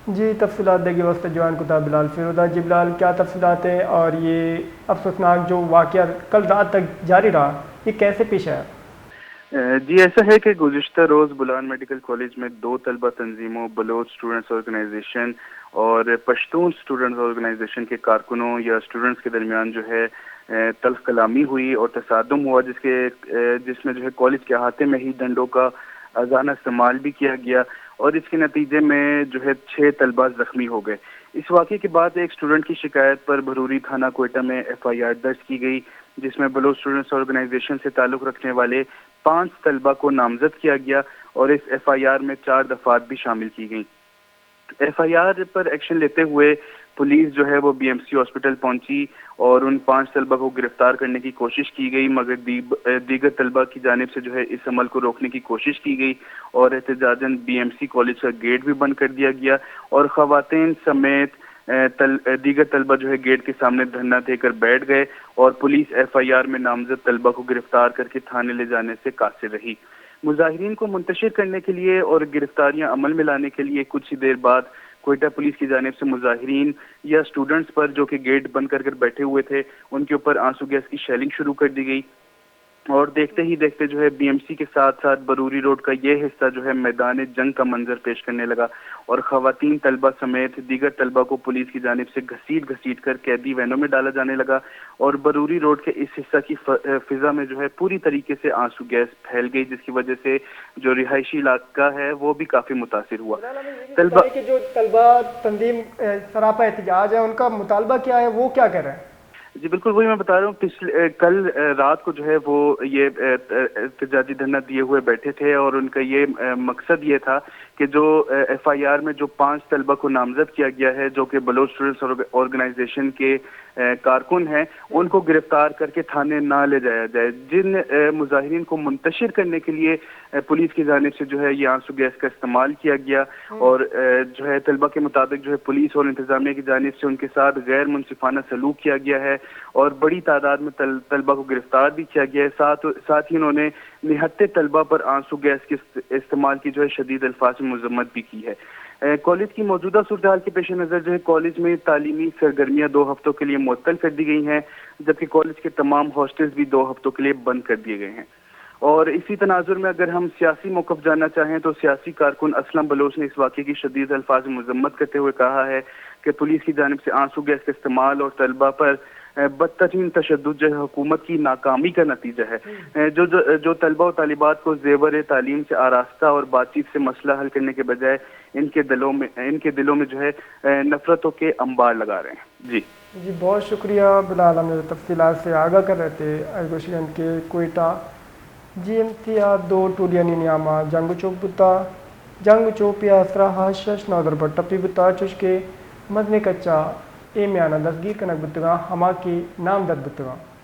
جی تفصیلات دیکھیے واسطے جوان کتاب بلال فیروزہ جی بلال کیا تفصیلات ہیں اور یہ افسوسناک جو واقعہ کل رات تک جاری رہا یہ کیسے پیش آیا؟ جی ایسا ہے کہ گزشتہ روز بلان میڈیکل کالج میں دو طلبہ تنظیموں بلوچ اسٹوڈنٹس آرگنائزیشن اور پشتون اسٹوڈنٹس آرگنائزیشن کے کارکنوں یا اسٹوڈنٹس کے درمیان جو ہے تلخ کلامی ہوئی اور تصادم ہوا جس میں جو ہے کالج کے احاطے میں ہی ڈنڈوں کا ازانہ استعمال بھی کیا گیا اور اس کے نتیجے میں جو ہے 6 طلبہ زخمی ہو گئے۔ اس واقعے کے بعد ایک اسٹوڈنٹ کی شکایت پر بھروری تھانہ کوئٹہ میں ایف آئی آر درج کی گئی، جس میں بلوچ اسٹوڈنٹس آرگنائزیشن سے تعلق رکھنے والے 5 طلبہ کو نامزد کیا گیا اور اس ایف آئی آر میں 4 دفعات بھی شامل کی گئیں۔ ایف آئی آر پر ایکشن لیتے ہوئے پولیس جو ہے وہ بی ایم سی ہاسپٹل پہنچی اور ان 5 طلبہ کو گرفتار کرنے کی کوشش کی گئی، مگر دیگر طلبہ کی جانب سے جو ہے اس عمل کو روکنے کی کوشش کی گئی اور احتجاجاً بی ایم سی کالج کا گیٹ بھی بند کر دیا گیا اور خواتین سمیت دیگر طلبہ جو ہے گیٹ کے سامنے دھرنا دے کر بیٹھ گئے اور پولیس ایف آئی آر میں نامزد طلبہ کو گرفتار کر کے تھانے لے جانے سے قاصر رہی۔ مظاہرین کو منتشر کرنے کے لیے اور گرفتاریاں عمل میں لانے کے لیے کچھ ہی دیر بعد کوئٹہ پولیس کی جانب سے مظاہرین یا اسٹوڈنٹس پر جو کہ گیٹ بند کر بیٹھے ہوئے تھے ان کے اوپر آنسو گیس کی شیلنگ شروع کر دی گئی اور دیکھتے ہی دیکھتے جو ہے بی ایم سی کے ساتھ ساتھ بروری روڈ کا یہ حصہ جو ہے میدان جنگ کا منظر پیش کرنے لگا اور خواتین طلبہ سمیت دیگر طلبہ کو پولیس کی جانب سے گھسیٹ کر قیدی وینوں میں ڈالا جانے لگا اور بروری روڈ کے اس حصہ کی فضا میں جو ہے پوری طریقے سے آنسو گیس پھیل گئی، جس کی وجہ سے جو رہائشی علاقہ ہے وہ بھی کافی متاثر ہوا۔ ہمیں یہ بھی طلبہ بتائیں کہ جو طلبہ تنظیم سراپا احتجاج ہے ان کا مطالبہ کیا ہے، وہ کیا کہہ رہے ہیں؟ جی بالکل وہی میں بتا رہا ہوں، کل رات کو جو ہے وہ یہ احتجاجی دھرنا دیے ہوئے بیٹھے تھے اور ان کا یہ مقصد یہ تھا کہ جو ایف آئی آر میں جو 5 طلبہ کو نامزد کیا گیا ہے جو کہ بلوچ اسٹوڈنٹس آرگنائزیشن کے کارکن ہیں ان کو گرفتار کر کے تھانے نہ لے جایا جائے۔ جن مظاہرین کو منتشر کرنے کے لیے پولیس کی جانب سے جو ہے یہ آنسو گیس کا استعمال کیا گیا اور جو ہے طلبہ کے مطابق جو ہے پولیس اور انتظامیہ کی جانب سے ان کے ساتھ غیر منصفانہ سلوک کیا گیا ہے اور بڑی تعداد میں طلبہ کو گرفتار بھی کیا گیا ہے، ساتھ ہی انہوں نے نہتے طلبہ پر آنسو گیس کے استعمال کی جو ہے شدید الفاظ میں مذمت بھی کی ہے۔ کالج کی موجودہ صورتحال کے پیش نظر جو ہے کالج میں تعلیمی سرگرمیاں 2 ہفتوں کے لیے معطل کر دی گئی ہیں، جبکہ کالج کے تمام ہاسٹلز بھی 2 ہفتوں کے لیے بند کر دیے گئے ہیں۔ اور اسی تناظر میں اگر ہم سیاسی موقف جاننا چاہیں تو سیاسی کارکن اسلم بلوچ نے اس واقعے کی شدید الفاظ میں مذمت کرتے ہوئے کہا ہے کہ پولیس کی جانب سے آنسو گیس کا استعمال اور طلبہ پر بدترین تشدد جو ہے حکومت کی ناکامی کا نتیجہ ہے۔ جو طلبہ و طالبات کو زیور تعلیم سے آراستہ اور بات چیت سے مسئلہ حل کرنے کے بجائے ان کے دلوں میں جو ہے نفرتوں کے انبار لگا رہے ہیں۔ جی بہت شکریہ بلال، ہمیں تفصیلات سے آگاہ کر رہے تھے ایگوشین کے کوئٹہ جی امتیا 2 ٹولیانی نیامہ جنگ چوپیا اسرا ہاشش نودر پر ٹپی بتا چش کے مدن کچا اے میانہ دستگیر کنک بتگاں ہما کی نام دد بتگاں۔